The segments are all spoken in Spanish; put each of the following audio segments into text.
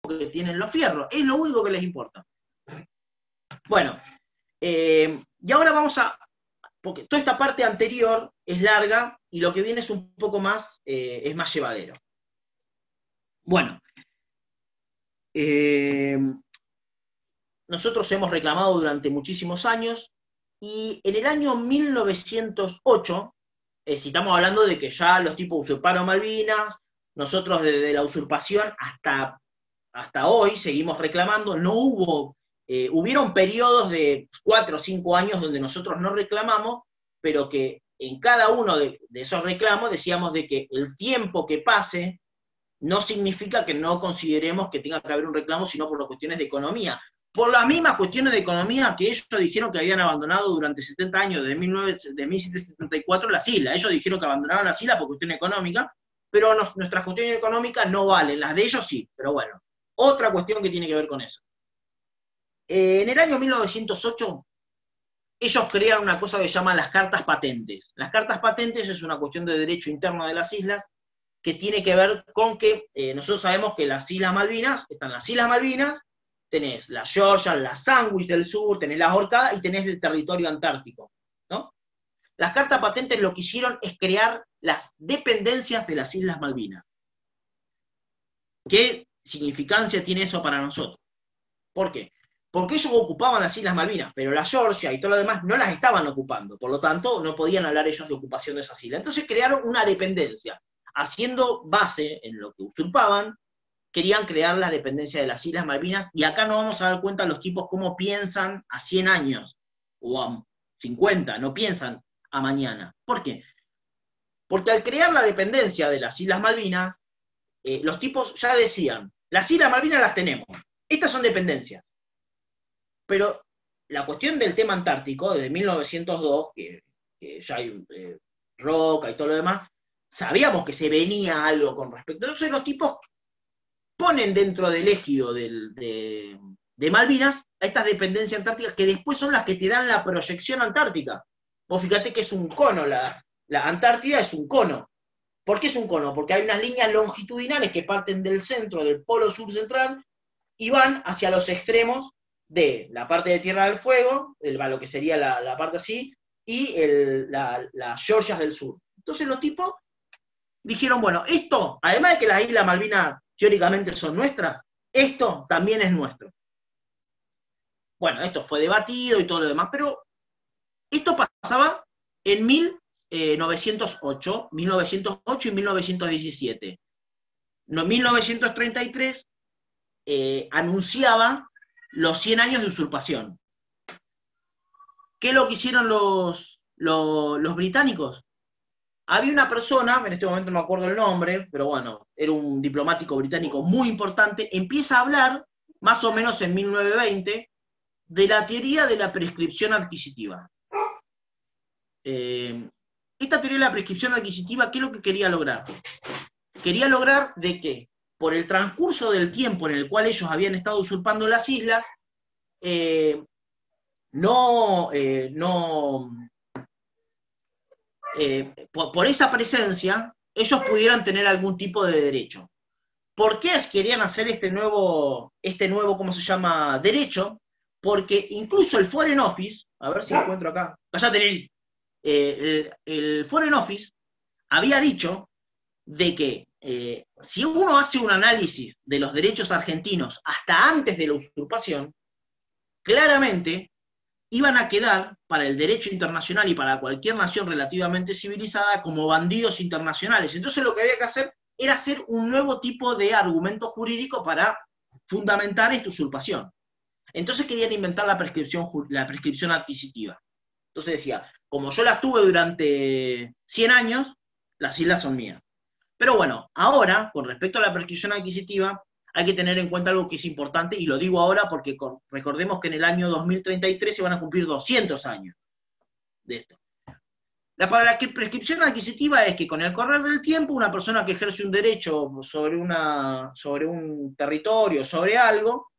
que tienen los fierros. Es lo único que les importa. Bueno, y ahora vamos a... Porque toda esta parte anterior es larga y lo que viene es un poco más, es más llevadero. Bueno, nosotros hemos reclamado durante muchísimos años y en el año 1908, si estamos hablando de que ya los tipos usurparon Malvinas, nosotros desde la usurpación hasta hoy seguimos reclamando, no hubo, hubieron periodos de 4 o 5 años donde nosotros no reclamamos, pero que en cada uno de esos reclamos decíamos de que el tiempo que pase no significa que no consideremos que tenga que haber un reclamo, sino por las cuestiones de economía. Por las mismas cuestiones de economía que ellos dijeron que habían abandonado durante 70 años, de 1774, las islas. Ellos dijeron que abandonaron las islas por cuestión económica, pero nuestras cuestiones económicas no valen, las de ellos sí, pero bueno. Otra cuestión que tiene que ver con eso. En el año 1908, ellos crearon una cosa que se llama las cartas patentes. Las cartas patentes es una cuestión de derecho interno de las islas, que tiene que ver con que nosotros sabemos que las Islas Malvinas, están las Islas Malvinas, tenés la Georgia, la Sandwich del sur, tenés las Orcadas y tenés el territorio antártico, ¿no? Las cartas patentes lo que hicieron es crear las dependencias de las Islas Malvinas. ¿Qué significancia tiene eso para nosotros? ¿Por qué? Porque ellos ocupaban las Islas Malvinas, pero la Georgia y todo lo demás no las estaban ocupando, por lo tanto no podían hablar ellos de ocupación de esas islas. Entonces crearon una dependencia. Haciendo base en lo que usurpaban, querían crear las dependencias de las Islas Malvinas, y acá nos vamos a dar cuenta los tipos cómo piensan a 100 años, o a 50, no piensan a mañana. ¿Por qué? Porque al crear la dependencia de las Islas Malvinas, los tipos ya decían, las Islas Malvinas las tenemos, estas son dependencias. Pero la cuestión del tema antártico, desde 1902, que ya hay roca y todo lo demás, sabíamos que se venía algo con respecto. Entonces los tipos ponen dentro del ejido de Malvinas a estas dependencias antárticas que después son las que te dan la proyección antártica. Vos fíjate que es un cono, la Antártida es un cono. ¿Por qué es un cono? Porque hay unas líneas longitudinales que parten del centro, del polo sur central, y van hacia los extremos de la parte de Tierra del Fuego, lo que sería la parte así, y las Georgias del sur. Entonces los tipos dijeron, bueno, esto, además de que las Islas Malvinas teóricamente son nuestras, esto también es nuestro. Bueno, esto fue debatido y todo lo demás, pero esto pasaba en 1908 y 1917. En 1933 anunciaba los 100 años de usurpación. ¿Qué es lo que hicieron los británicos? Había una persona, en este momento no me acuerdo el nombre, pero bueno, era un diplomático británico muy importante, empieza a hablar, más o menos en 1920, de la teoría de la prescripción adquisitiva. Esta teoría de la prescripción adquisitiva, ¿qué es lo que quería lograr? Quería lograr de que, por el transcurso del tiempo en el cual ellos habían estado usurpando las islas, por esa presencia, ellos pudieran tener algún tipo de derecho. ¿Por qué querían hacer este nuevo, ¿cómo se llama?, derecho? Porque incluso el Foreign Office, a ver si lo encuentro acá, vaya a tener, el Foreign Office había dicho de que si uno hace un análisis de los derechos argentinos hasta antes de la usurpación, claramente iban a quedar para el derecho internacional y para cualquier nación relativamente civilizada como bandidos internacionales. Entonces lo que había que hacer era hacer un nuevo tipo de argumento jurídico para fundamentar esta usurpación. Entonces querían inventar la prescripción adquisitiva. Entonces decía, como yo las tuve durante 100 años, las islas son mías. Pero bueno, ahora, con respecto a la prescripción adquisitiva, hay que tener en cuenta algo que es importante, y lo digo ahora porque recordemos que en el año 2033 se van a cumplir 200 años de esto. Para la prescripción adquisitiva es que con el correr del tiempo, una persona que ejerce un derecho sobre un territorio, sobre algo,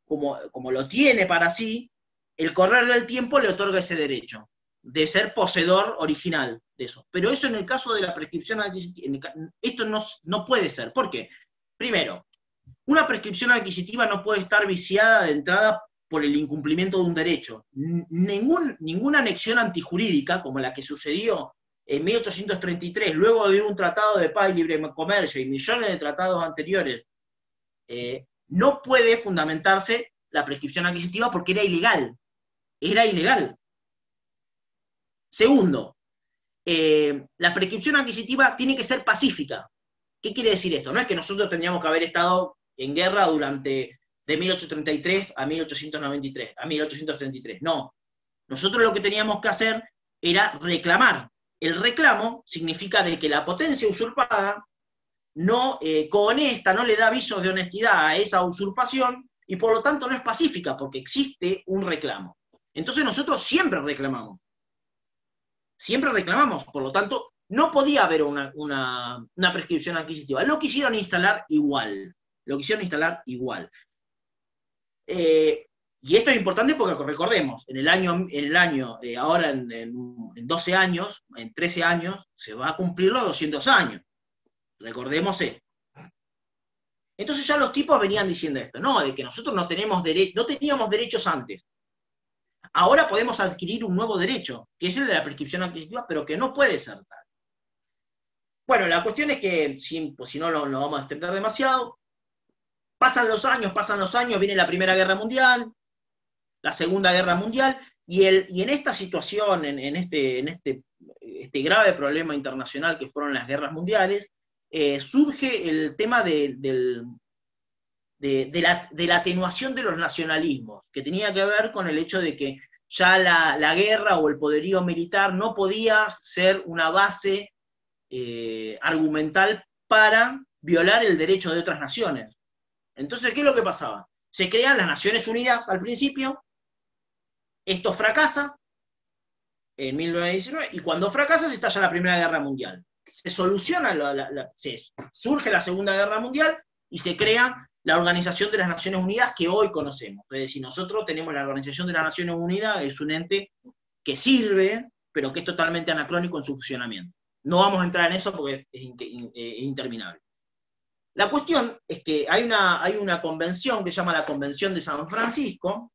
como lo tiene para sí, el correr del tiempo le otorga ese derecho de ser poseedor original de eso. Pero eso en el caso de la prescripción adquisitiva, esto no puede ser. ¿Por qué? Primero, Una prescripción adquisitiva no puede estar viciada de entrada por el incumplimiento de un derecho. Ninguna anexión antijurídica, como la que sucedió en 1833, luego de un tratado de paz y libre comercio y millones de tratados anteriores, no puede fundamentarse la prescripción adquisitiva porque era ilegal. Era ilegal. Segundo, la prescripción adquisitiva tiene que ser pacífica. ¿Qué quiere decir esto? No es que nosotros tendríamos que haber estado en guerra durante de 1833 a 1893, a 1833. No. Nosotros lo que teníamos que hacer era reclamar. El reclamo significa de que la potencia usurpada no cohonesta, no le da avisos de honestidad a esa usurpación y por lo tanto no es pacífica porque existe un reclamo. Entonces nosotros siempre reclamamos. Siempre reclamamos, por lo tanto, no podía haber una prescripción adquisitiva. Lo quisieron instalar igual. Lo quisieron instalar igual. Y esto es importante porque recordemos, ahora en 12 años, en 13 años, se va a cumplir los 200 años. Recordemos esto. Entonces ya los tipos venían diciendo esto, no, de que nosotros no teníamos derechos antes. Ahora podemos adquirir un nuevo derecho, que es el de la prescripción adquisitiva, pero que no puede ser tal. Bueno, la cuestión es que, pues si no lo vamos a extender demasiado, pasan los años, viene la Primera Guerra Mundial, la Segunda Guerra Mundial, y en esta situación, en este grave problema internacional que fueron las guerras mundiales, surge el tema de la atenuación de los nacionalismos, que tenía que ver con el hecho de que ya la guerra o el poderío militar no podía ser una base argumental para violar el derecho de otras naciones. Entonces, ¿qué es lo que pasaba? Se crean las Naciones Unidas al principio, esto fracasa en 1919, y cuando fracasa se estalla la Primera Guerra Mundial. Se soluciona, surge la Segunda Guerra Mundial y se crea la Organización de las Naciones Unidas que hoy conocemos. Es decir, nosotros tenemos la Organización de las Naciones Unidas, es un ente que sirve, pero que es totalmente anacrónico en su funcionamiento. No vamos a entrar en eso porque es interminable. La cuestión es que hay una convención que se llama la Convención de San Francisco.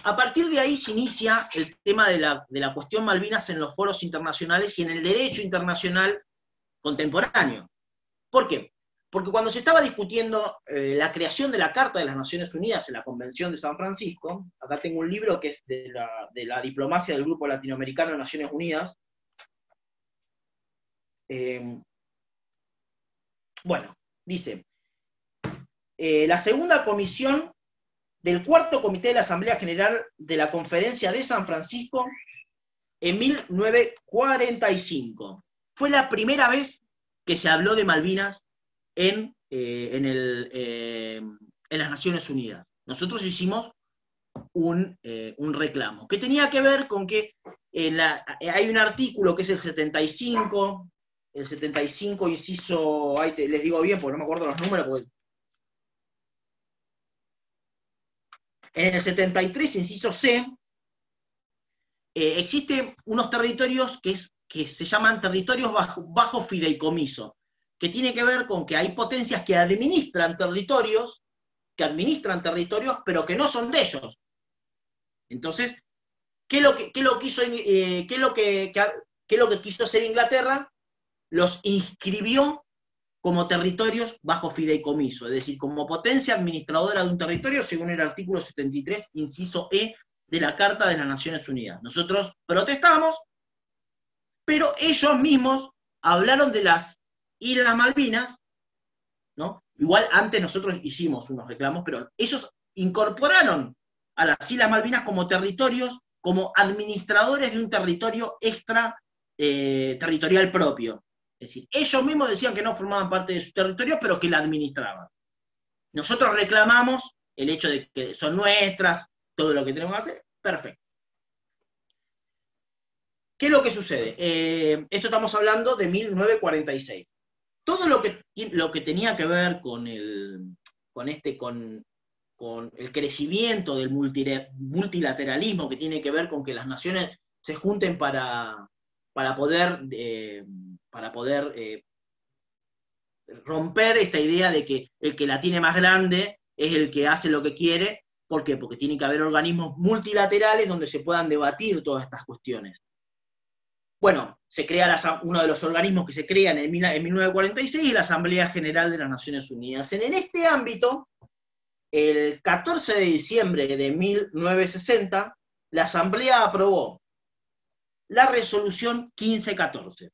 A partir de ahí se inicia el tema de la cuestión Malvinas en los foros internacionales y en el derecho internacional contemporáneo. ¿Por qué? Porque cuando se estaba discutiendo la creación de la Carta de las Naciones Unidas en la Convención de San Francisco, acá tengo un libro que es de la diplomacia del Grupo Latinoamericano de Naciones Unidas. Bueno, dice, la segunda comisión del cuarto comité de la Asamblea General de la Conferencia de San Francisco en 1945. Fue la primera vez que se habló de Malvinas en las Naciones Unidas. Nosotros hicimos un reclamo, que tenía que ver con que hay un artículo que es el 75 inciso, ahí les digo bien porque no me acuerdo los números, porque en el 73, inciso C, existen unos territorios que se llaman territorios bajo fideicomiso, que tiene que ver con que hay potencias que administran territorios, pero que no son de ellos. Entonces, ¿qué es lo que quiso hacer Inglaterra? Los inscribió como territorios bajo fideicomiso, es decir, como potencia administradora de un territorio, según el artículo 73, inciso E, de la Carta de las Naciones Unidas. Nosotros protestamos, pero ellos mismos hablaron de las Islas Malvinas, ¿no? Igual antes nosotros hicimos unos reclamos, pero ellos incorporaron a las Islas Malvinas como territorios, como administradores de un territorio extra territorial propio. Es decir, ellos mismos decían que no formaban parte de su territorio, pero que la administraban. Nosotros reclamamos el hecho de que son nuestras, todo lo que tenemos que hacer, perfecto. ¿Qué es lo que sucede? Esto estamos hablando de 1946. Todo lo que tenía que ver con el crecimiento del multilateralismo, que tiene que ver con que las naciones se junten para poder romper esta idea de que el que la tiene más grande es el que hace lo que quiere. ¿Por qué? Porque tiene que haber organismos multilaterales donde se puedan debatir todas estas cuestiones. Bueno, se crea uno de los organismos que se crean en 1946 es la Asamblea General de las Naciones Unidas. En este ámbito, el 14 de diciembre de 1960, la Asamblea aprobó la resolución 1514,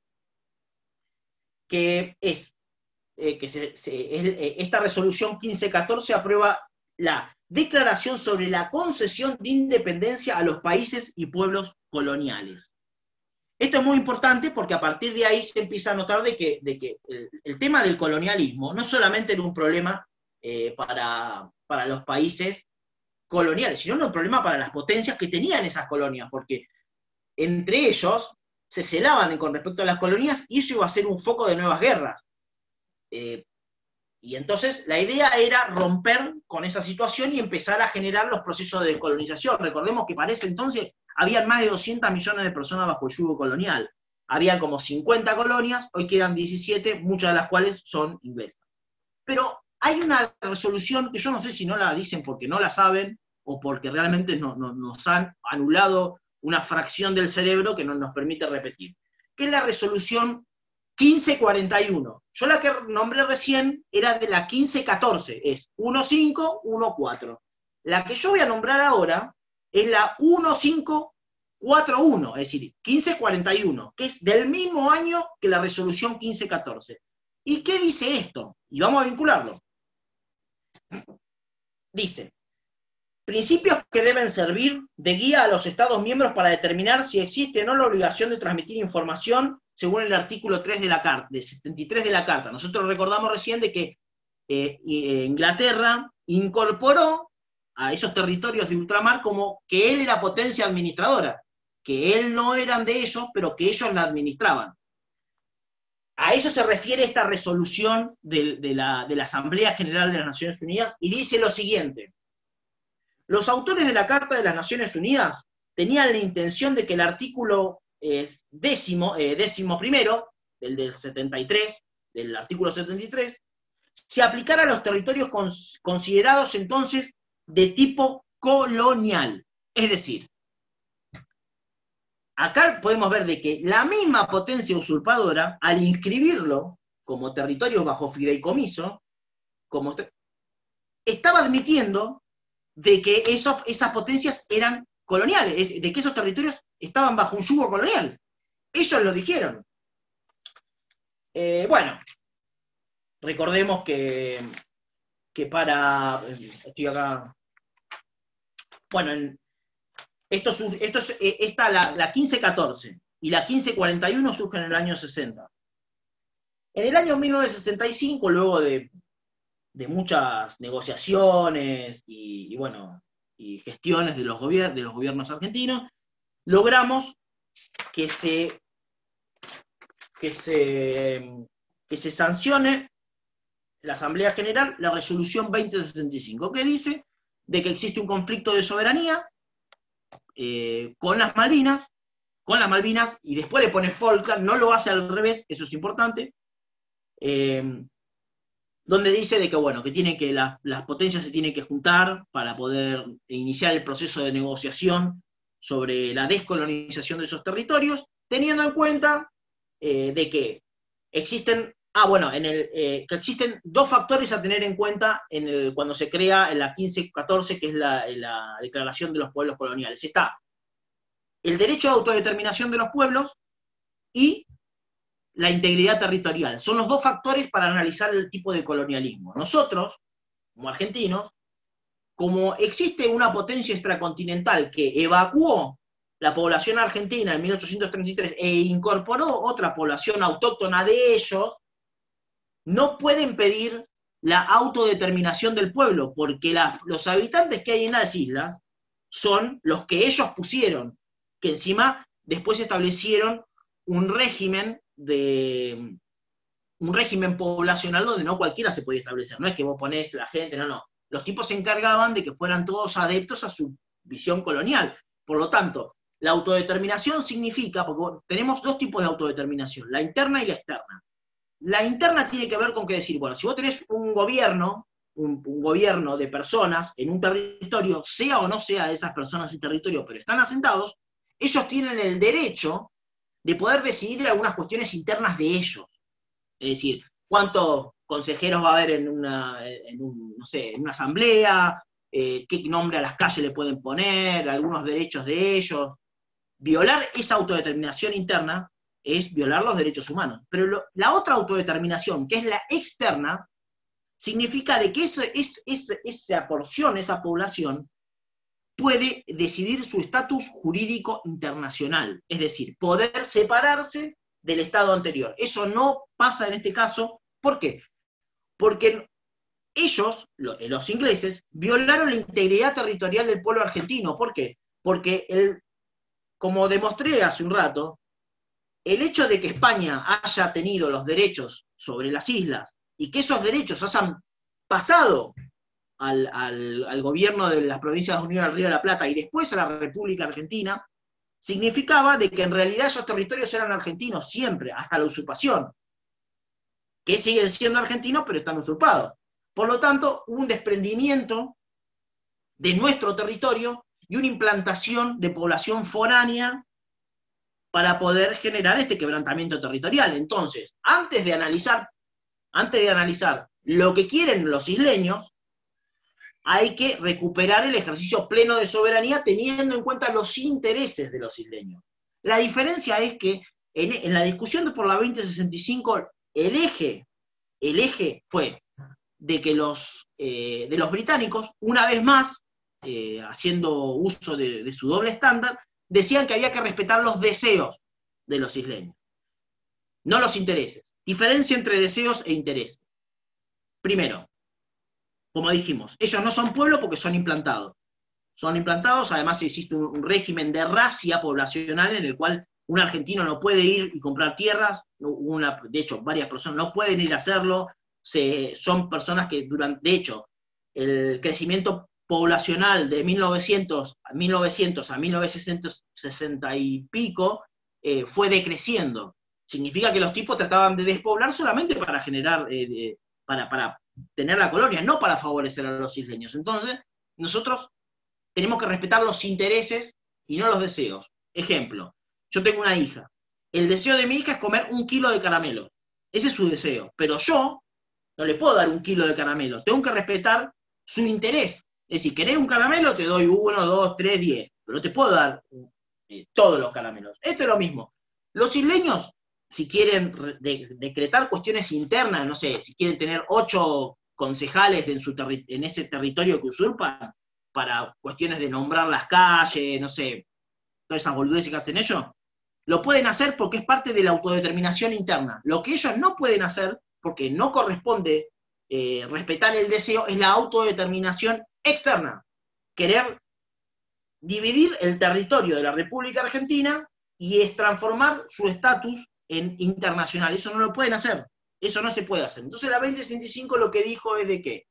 que es, esta resolución 1514 aprueba la Declaración sobre la concesión de independencia a los países y pueblos coloniales. Esto es muy importante porque a partir de ahí se empieza a notar de que el tema del colonialismo no solamente era un problema para los países coloniales, sino un problema para las potencias que tenían esas colonias, porque entre ellos se celaban con respecto a las colonias y eso iba a ser un foco de nuevas guerras. Y entonces la idea era romper con esa situación y empezar a generar los procesos de descolonización. Recordemos que para ese entonces habían más de 200 millones de personas bajo el yugo colonial. Había como 50 colonias, hoy quedan 17, muchas de las cuales son inglesas. Pero hay una resolución que yo no sé si no la dicen porque no la saben o porque realmente nos han anulado una fracción del cerebro que no nos permite repetir, que es la resolución 1541. Yo la que nombré recién era de la 1514, es 1514. La que yo voy a nombrar ahora es la 1541, es decir, 1541, que es del mismo año que la resolución 1514. ¿Y qué dice esto? Y vamos a vincularlo. Dice, principios que deben servir de guía a los Estados miembros para determinar si existe o no la obligación de transmitir información según el artículo 3 de la Carta, de 73 de la Carta. Nosotros recordamos recién de que Inglaterra incorporó a esos territorios de ultramar como que él era potencia administradora, que él no eran de ellos, pero que ellos la administraban. A eso se refiere esta resolución de la Asamblea General de las Naciones Unidas, y dice lo siguiente: los autores de la Carta de las Naciones Unidas tenían la intención de que el artículo décimo primero, del 73, del artículo 73, se aplicara a los territorios considerados entonces de tipo colonial. Es decir, acá podemos ver de que la misma potencia usurpadora, al inscribirlo como territorios bajo fideicomiso, estaba admitiendo de que esas potencias eran coloniales, de que esos territorios estaban bajo un yugo colonial. Ellos lo dijeron. Bueno, recordemos que estoy acá. Bueno, la 1514 y la 1541 surgen en el año 60. En el año 1965, luego de muchas negociaciones y gestiones de los gobiernos argentinos, logramos que se sancione la Asamblea General la resolución 2065, que dice de que existe un conflicto de soberanía con las Malvinas, y después le pone Falkland, no lo hace al revés, eso es importante, donde dice de que, bueno, que las potencias se tienen que juntar para poder iniciar el proceso de negociación sobre la descolonización de esos territorios, teniendo en cuenta de que existen, que existen dos factores a tener en cuenta cuando se crea en la 1514, que es la Declaración de los Pueblos Coloniales. Está el derecho a autodeterminación de los pueblos y la integridad territorial. Son los dos factores para analizar el tipo de colonialismo. Nosotros, como argentinos, como existe una potencia extracontinental que evacuó la población argentina en 1833 e incorporó otra población autóctona de ellos, no pueden pedir la autodeterminación del pueblo, porque los habitantes que hay en las islas son los que ellos pusieron, que encima después establecieron un régimen poblacional donde no cualquiera se podía establecer. No es que vos ponés la gente, no. Los tipos se encargaban de que fueran todos adeptos a su visión colonial. Por lo tanto, la autodeterminación significa, porque tenemos dos tipos de autodeterminación, la interna y la externa. La interna tiene que ver con que decir, bueno, si vos tenés un gobierno, un gobierno de personas en un territorio, sea o no sea de esas personas ese territorio, pero están asentados, ellos tienen el derecho de poder decidir algunas cuestiones internas de ellos. Es decir, cuántos consejeros va a haber no sé, en una asamblea, qué nombre a las calles le pueden poner, algunos derechos de ellos. Violar esa autodeterminación interna es violar los derechos humanos. Pero la otra autodeterminación, que es la externa, significa de que esa porción, esa población, puede decidir su estatus jurídico internacional, es decir, poder separarse del Estado anterior. Eso no pasa en este caso. ¿Por qué? Porque ellos, los ingleses, violaron la integridad territorial del pueblo argentino. ¿Por qué? Porque, como demostré hace un rato, el hecho de que España haya tenido los derechos sobre las islas y que esos derechos hayan pasado al gobierno de las provincias de Unión del Río de la Plata y después a la República Argentina, significaba de que en realidad esos territorios eran argentinos siempre, hasta la usurpación, que siguen siendo argentinos pero están usurpados. Por lo tanto, hubo un desprendimiento de nuestro territorio y una implantación de población foránea para poder generar este quebrantamiento territorial. Entonces, antes de analizar lo que quieren los isleños, hay que recuperar el ejercicio pleno de soberanía teniendo en cuenta los intereses de los isleños. La diferencia es que en la discusión por la 2065, el eje fue de que de los británicos, una vez más, haciendo uso de su doble estándar, decían que había que respetar los deseos de los isleños, no los intereses. Diferencia entre deseos e intereses. Primero, como dijimos, ellos no son pueblo porque son implantados. Son implantados, además existe un régimen de racia poblacional en el cual un argentino no puede ir y comprar tierras, de hecho, varias personas no pueden ir a hacerlo, son personas que de hecho, el crecimiento poblacional de 1900 a 1960 y pico fue decreciendo. Significa que los tipos trataban de despoblar solamente para generar, para tener la colonia, no para favorecer a los isleños. Entonces, nosotros tenemos que respetar los intereses y no los deseos. Ejemplo, yo tengo una hija. El deseo de mi hija es comer 1 kilo de caramelo. Ese es su deseo. Pero yo no le puedo dar 1 kilo de caramelo. Tengo que respetar su interés. Es decir, ¿querés un caramelo? Te doy 1, 2, 3, 10. Pero no te puedo dar todos los caramelos. Esto es lo mismo. Los isleños, si quieren decretar cuestiones internas, no sé, si quieren tener 8 concejales en ese territorio que usurpan, para cuestiones de nombrar las calles, no sé, todas esas boludeces que hacen ellos, lo pueden hacer porque es parte de la autodeterminación interna. Lo que ellos no pueden hacer, porque no corresponde respetar el deseo, es la autodeterminación externa. Querer dividir el territorio de la República Argentina y es transformar su estatus en internacional. Eso no lo pueden hacer. Eso no se puede hacer. Entonces la 2065 lo que dijo es de que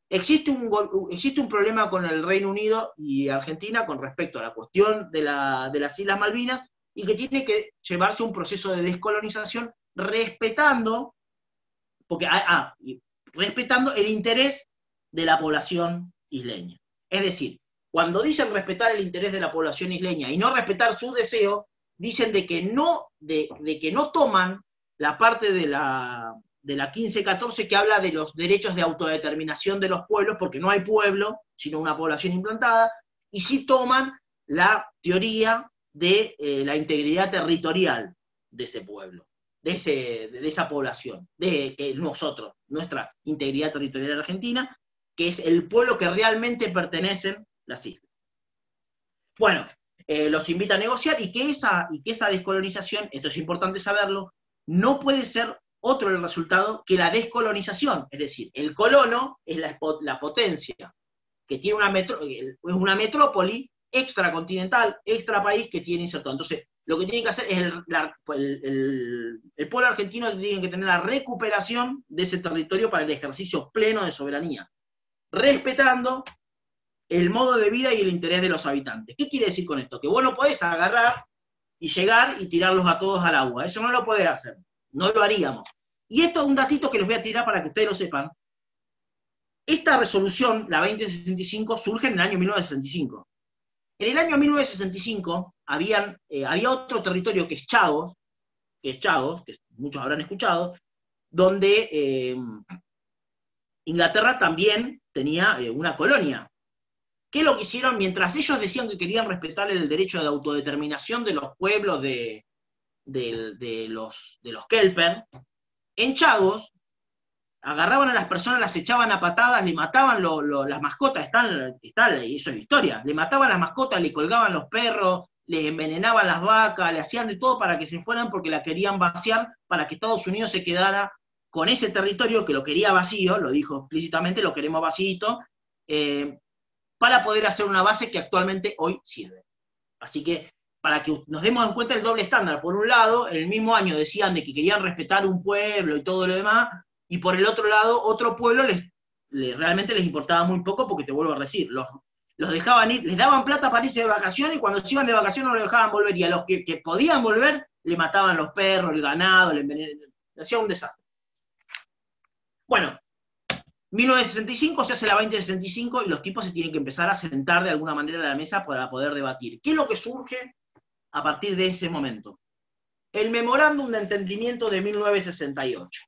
existe un problema con el Reino Unido y Argentina con respecto a la cuestión de las Islas Malvinas y que tiene que llevarse un proceso de descolonización respetando el interés de la población isleña. Es decir, cuando dicen respetar el interés de la población isleña y no respetar su deseo, dicen de que no toman la parte de la 1514 que habla de los derechos de autodeterminación de los pueblos, porque no hay pueblo, sino una población implantada, y sí toman la teoría de la integridad territorial de ese pueblo, de esa población, de que nuestra integridad territorial argentina, que es el pueblo que realmente pertenecen las islas. Bueno, los invita a negociar y que esa descolonización, esto es importante saberlo, no puede ser otro el resultado que la descolonización, es decir, el colono es la potencia que tiene una metrópoli extracontinental, extra país que tiene insertado. Entonces, lo que tiene que hacer es el pueblo argentino tiene que tener la recuperación de ese territorio para el ejercicio pleno de soberanía, respetando el modo de vida y el interés de los habitantes. ¿Qué quiere decir con esto? Que vos no podés agarrar y llegar y tirarlos a todos al agua. Eso no lo podés hacer. No lo haríamos. Y esto es un datito que les voy a tirar para que ustedes lo sepan. Esta resolución, la 2065, surge en el año 1965. En el año 1965 había otro territorio que es Chagos, que muchos habrán escuchado, donde Inglaterra también tenía una colonia. ¿Qué es lo que hicieron? Mientras ellos decían que querían respetar el derecho de autodeterminación de los pueblos de los Kelper, en Chagos agarraban a las personas, las echaban a patadas, le mataban las mascotas, eso es historia, le mataban las mascotas, le colgaban los perros, les envenenaban las vacas, le hacían de todo para que se fueran porque la querían vaciar, para que Estados Unidos se quedara con ese territorio que lo quería vacío, lo dijo explícitamente, lo queremos vacío, para poder hacer una base que actualmente hoy sirve. Así que, para que nos demos en cuenta el doble estándar, por un lado, en el mismo año decían de que querían respetar un pueblo y todo lo demás, y por el otro lado, otro pueblo realmente les importaba muy poco, porque te vuelvo a decir, los dejaban ir, les daban plata para irse de vacaciones, y cuando se iban de vacaciones no los dejaban volver, y a los que podían volver, le mataban los perros, el ganado, le hacía un desastre. Bueno, 1965 se hace la 2065 y los tipos se tienen que empezar a sentar de alguna manera a la mesa para poder debatir. ¿Qué es lo que surge a partir de ese momento? El memorándum de entendimiento de 1968.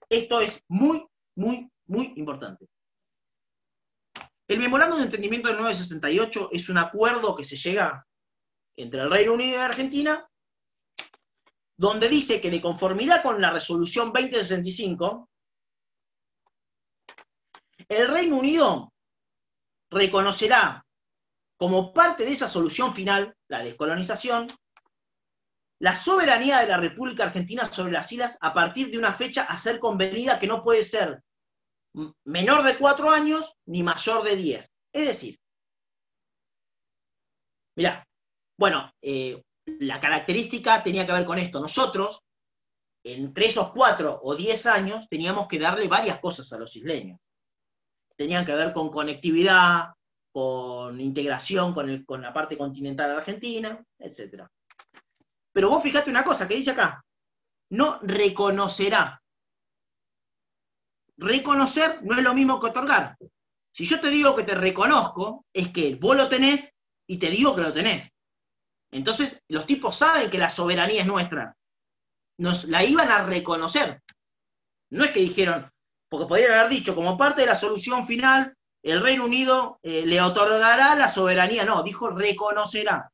Esto es muy, muy, muy importante. El memorándum de entendimiento de 1968 es un acuerdo que se llega entre el Reino Unido y Argentina, donde dice que de conformidad con la resolución 2065, el Reino Unido reconocerá como parte de esa solución final, la descolonización, la soberanía de la República Argentina sobre las islas a partir de una fecha a ser convenida que no puede ser menor de 4 años ni mayor de 10. Es decir, mirá, bueno, la característica tenía que ver con esto. Nosotros, entre esos 4 o 10 años, teníamos que darle varias cosas a los isleños. Tenían que ver con conectividad, con integración con la parte continental argentina, etc. Pero vos fijate una cosa que dice acá, no reconocerá. Reconocer no es lo mismo que otorgar. Si yo te digo que te reconozco, es que vos lo tenés y te digo que lo tenés. Entonces, los tipos saben que la soberanía es nuestra. Nos la iban a reconocer. No es que dijeron, porque podrían haber dicho, como parte de la solución final, el Reino Unido le otorgará la soberanía. No, dijo reconocerá.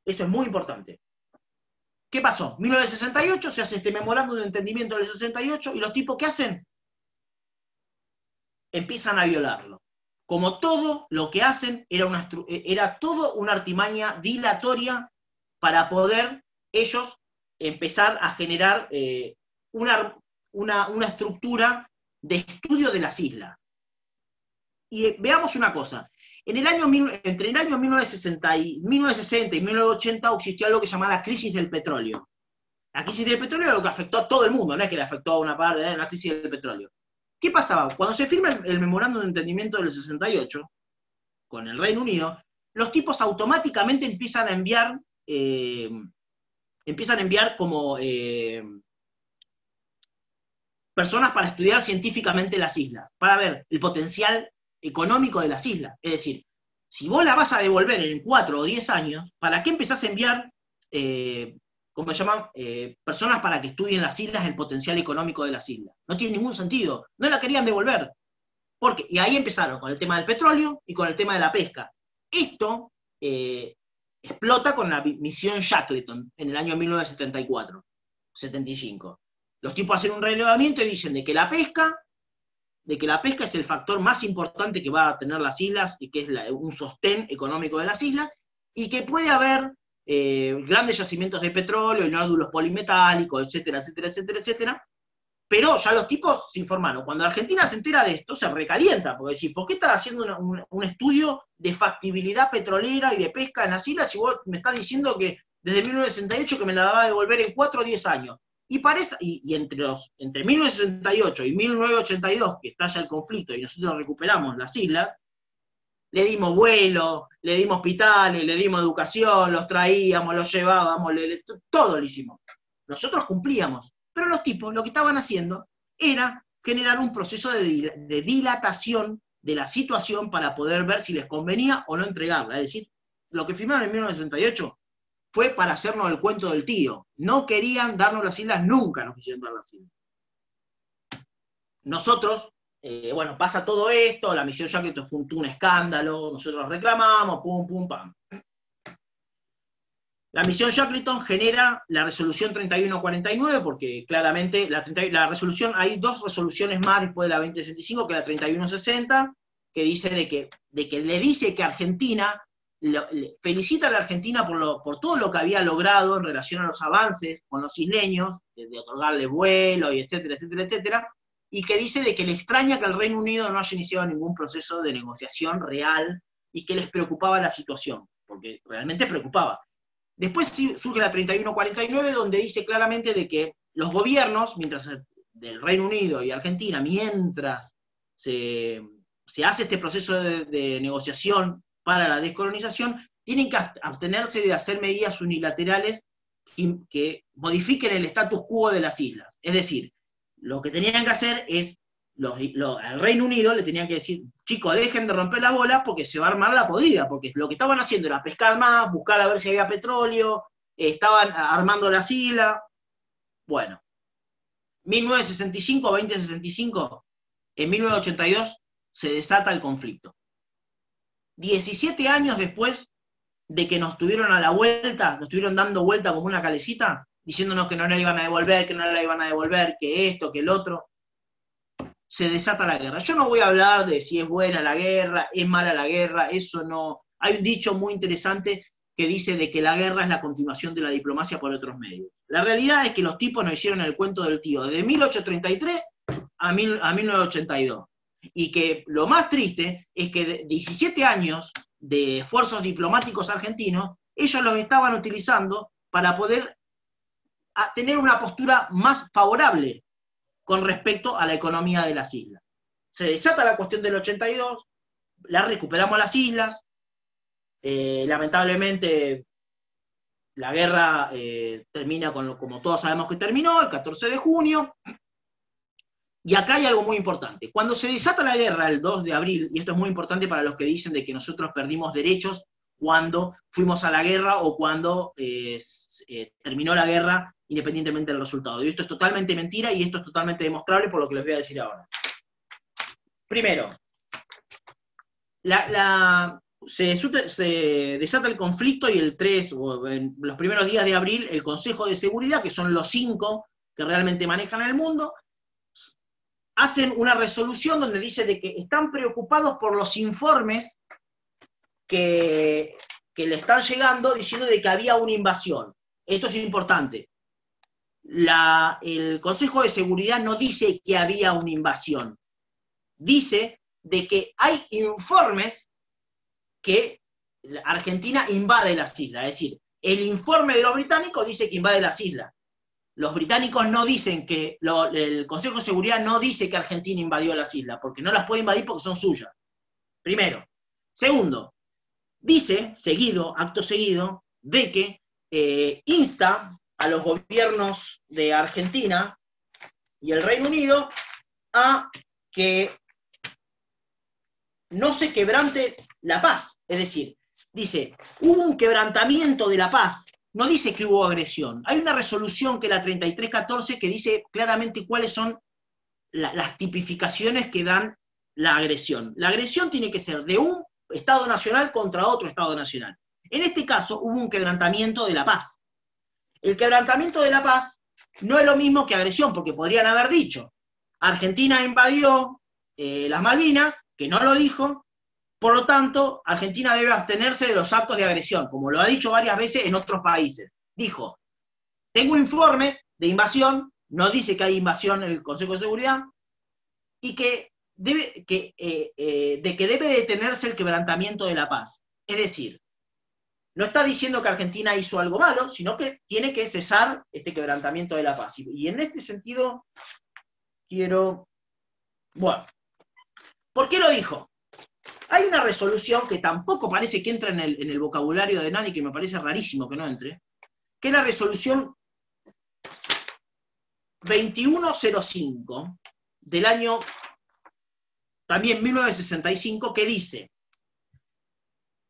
Eso es muy importante. ¿Qué pasó? 1968 se hace este memorándum de entendimiento del 68 y los tipos, ¿qué hacen? Empiezan a violarlo. Como todo lo que hacen era todo una artimaña dilatoria para poder ellos empezar a generar una estructura de estudio de las islas. Y veamos una cosa. Entre el año 1960 y 1980 existió algo que se llamaba la crisis del petróleo. La crisis del petróleo es lo que afectó a todo el mundo, no es que le afectó a una parte de la crisis del petróleo. ¿Qué pasaba? Cuando se firma el memorándum de entendimiento del 68 con el Reino Unido, los tipos automáticamente empiezan a enviar como personas para estudiar científicamente las islas, para ver el potencial económico de las islas. Es decir, si vos la vas a devolver en 4 o 10 años, ¿para qué empezás a enviar, ¿cómo se llaman? Personas para que estudien las islas, el potencial económico de las islas? No tiene ningún sentido. No la querían devolver. ¿Por qué? Y ahí empezaron con el tema del petróleo y con el tema de la pesca. Esto explota con la misión Shackleton en el año 1974-75. Los tipos hacen un relevamiento y dicen de que la pesca es el factor más importante que va a tener las islas y que es un sostén económico de las islas, y que puede haber grandes yacimientos de petróleo y nódulos polimetálicos, etcétera, etcétera, etcétera, etcétera. Pero ya los tipos se informaron. Cuando Argentina se entera de esto, se recalienta, porque decís, ¿por qué estás haciendo un estudio de factibilidad petrolera y de pesca en las islas si vos me estás diciendo que desde 1968 que me la va a devolver en 4 o 10 años? Y entre 1968 y 1982, que estalla el conflicto y nosotros recuperamos las islas, le dimos vuelos, le dimos hospitales, le dimos educación, los traíamos, los llevábamos, todo lo hicimos. Nosotros cumplíamos. Pero los tipos lo que estaban haciendo era generar un proceso de dilatación de la situación para poder ver si les convenía o no entregarla. Es decir, lo que firmaron en 1968 fue para hacernos el cuento del tío. No querían darnos las islas, nunca nos quisieron dar las islas. Nosotros, bueno, pasa todo esto, la misión Shackleton fue un escándalo, nosotros reclamamos, pum, pum, pam. La misión Shackleton genera la resolución 3149, porque claramente la resolución, hay dos resoluciones más después de la 2065, que la 3160, que dice de que le dice que Argentina, felicita a la Argentina por todo lo que había logrado en relación a los avances con los isleños, de otorgarle vuelo, y etcétera, etcétera, etcétera, y que dice de que le extraña que el Reino Unido no haya iniciado ningún proceso de negociación real y que les preocupaba la situación, porque realmente preocupaba. Después surge la 3149, donde dice claramente de que los gobiernos, del Reino Unido y Argentina, mientras se hace este proceso de negociación para la descolonización, tienen que abstenerse de hacer medidas unilaterales que modifiquen el status quo de las islas. Es decir, lo que tenían que hacer es, al Reino Unido le tenían que decir, chicos, dejen de romper las bolas porque se va a armar la podrida, porque lo que estaban haciendo era pescar más, buscar a ver si había petróleo, estaban armando las islas. Bueno, 1965, 2065, en 1982 se desata el conflicto. 17 años después de que nos tuvieron a la vuelta, nos estuvieron dando vuelta como una calecita, diciéndonos que no la iban a devolver, que no la iban a devolver, que esto, que el otro, se desata la guerra. Yo no voy a hablar de si es buena la guerra, es mala la guerra, eso no. Hay un dicho muy interesante que dice de que la guerra es la continuación de la diplomacia por otros medios. La realidad es que los tipos nos hicieron el cuento del tío de 1833 a 1982. Y que lo más triste es que de 17 años de esfuerzos diplomáticos argentinos, ellos los estaban utilizando para poder tener una postura más favorable con respecto a la economía de las islas. Se desata la cuestión del 82, la recuperamos las islas, lamentablemente la guerra termina como todos sabemos que terminó, el 14 de junio, y acá hay algo muy importante. Cuando se desata la guerra el 2 de abril, y esto es muy importante para los que dicen de que nosotros perdimos derechos cuando fuimos a la guerra o cuando terminó la guerra, independientemente del resultado. Y esto es totalmente mentira y esto es totalmente demostrable por lo que les voy a decir ahora. Primero, se desata el conflicto y el 3, o en los primeros días de abril, el Consejo de Seguridad, que son los 5 que realmente manejan el mundo, hacen una resolución donde dice de que están preocupados por los informes que le están llegando diciendo de que había una invasión. Esto es importante. El Consejo de Seguridad no dice que había una invasión. Dice de que hay informes que Argentina invade las islas. Es decir, el informe de los británicos dice que invade las islas. Los británicos no dicen que, el Consejo de Seguridad no dice que Argentina invadió las islas, porque no las puede invadir porque son suyas. Primero. Segundo, dice, acto seguido, de que insta a los gobiernos de Argentina y el Reino Unido a que no se quebrante la paz. Es decir, dice, hubo un quebrantamiento de la paz. No dice que hubo agresión. Hay una resolución que es la 3314 que dice claramente cuáles son las tipificaciones que dan la agresión. La agresión tiene que ser de un Estado nacional contra otro Estado nacional. En este caso hubo un quebrantamiento de la paz. El quebrantamiento de la paz no es lo mismo que agresión, porque podrían haber dicho, Argentina invadió las Malvinas, que no lo dijo, por lo tanto, Argentina debe abstenerse de los actos de agresión, como lo ha dicho varias veces en otros países. Dijo, tengo informes de invasión, no dice que hay invasión en el Consejo de Seguridad, y que debe detenerse el quebrantamiento de la paz. Es decir, no está diciendo que Argentina hizo algo malo, sino que tiene que cesar este quebrantamiento de la paz. Y en este sentido, bueno, ¿por qué lo dijo? Hay una resolución que tampoco parece que entra en el vocabulario de nadie, que me parece rarísimo que no entre, que es la resolución 2105 del año también 1965, que dice: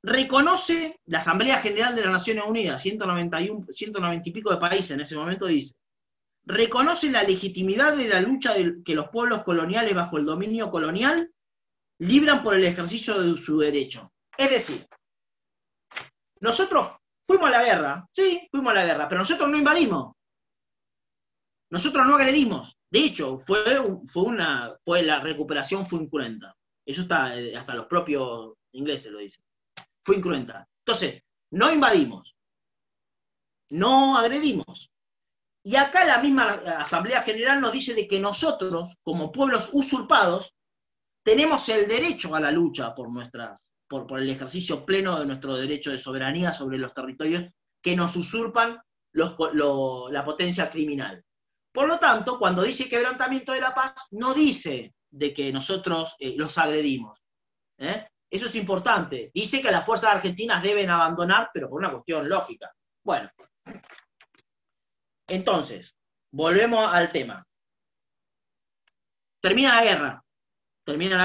reconoce la Asamblea General de las Naciones Unidas, 190 y pico de países en ese momento, dice: reconoce la legitimidad de la lucha que los pueblos coloniales bajo el dominio colonial libran por el ejercicio de su derecho. Es decir, nosotros fuimos a la guerra, sí, fuimos a la guerra, pero nosotros no invadimos, nosotros no agredimos. De hecho, la recuperación fue incruenta. Eso está, hasta los propios ingleses lo dicen. Fue incruenta. Entonces, no invadimos, no agredimos. Y acá la misma Asamblea General nos dice de que nosotros, como pueblos usurpados, tenemos el derecho a la lucha por el ejercicio pleno de nuestro derecho de soberanía sobre los territorios que nos usurpan la potencia criminal. Por lo tanto, cuando dice quebrantamiento de la paz, no dice de que nosotros los agredimos. Eso es importante. Dice que las fuerzas argentinas deben abandonar, pero por una cuestión lógica. Bueno, entonces, volvemos al tema. Termina la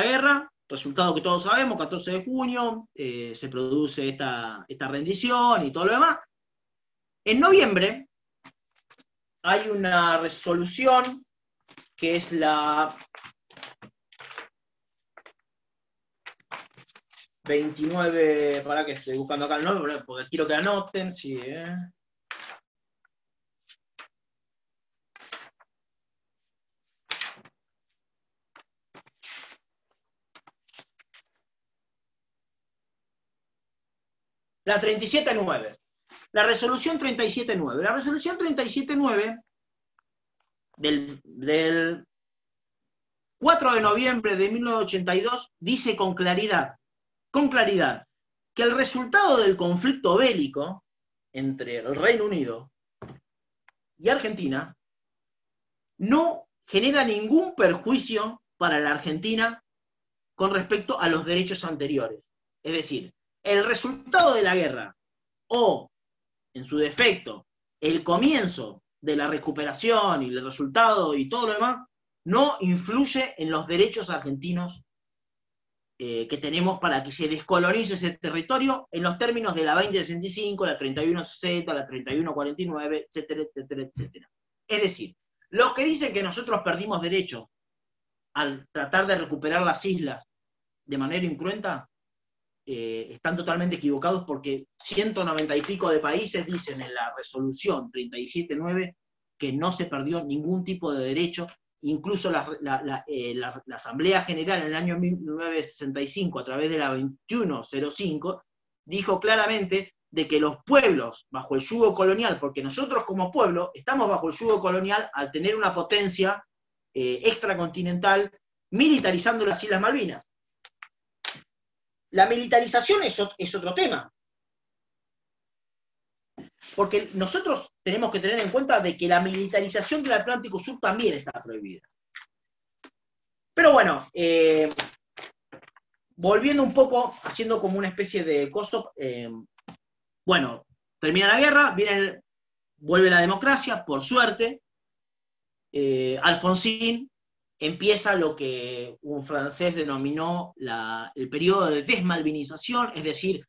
guerra, resultado que todos sabemos, 14 de junio, se produce esta rendición y todo lo demás. En noviembre hay una resolución que es la 29, para que estoy buscando acá el nombre, porque quiero que anoten, sí, La 37.9. La resolución 37.9. La resolución 37.9 del 4 de noviembre de 1982 dice con claridad, que el resultado del conflicto bélico entre el Reino Unido y Argentina no genera ningún perjuicio para la Argentina con respecto a los derechos anteriores. Es decir, el resultado de la guerra o, en su defecto, el comienzo de la recuperación y el resultado y todo lo demás, no influye en los derechos argentinos que tenemos para que se descolonice ese territorio en los términos de la 2065, la 3160, la 3149, etcétera, etcétera, etcétera. Es decir, los que dicen que nosotros perdimos derechos al tratar de recuperar las islas de manera incruenta, están totalmente equivocados, porque 190 y pico de países dicen en la resolución 37.9 que no se perdió ningún tipo de derecho. Incluso la Asamblea General en el año 1965, a través de la 2105, dijo claramente de que los pueblos bajo el yugo colonial, porque nosotros como pueblo estamos bajo el yugo colonial al tener una potencia extracontinental militarizando las Islas Malvinas. La militarización es otro tema, porque nosotros tenemos que tener en cuenta de que la militarización del Atlántico Sur también está prohibida. Pero bueno, volviendo un poco, haciendo como una especie de coso, bueno, termina la guerra, vuelve la democracia, por suerte. Alfonsín empieza lo que un francés denominó el periodo de desmalvinización, es decir,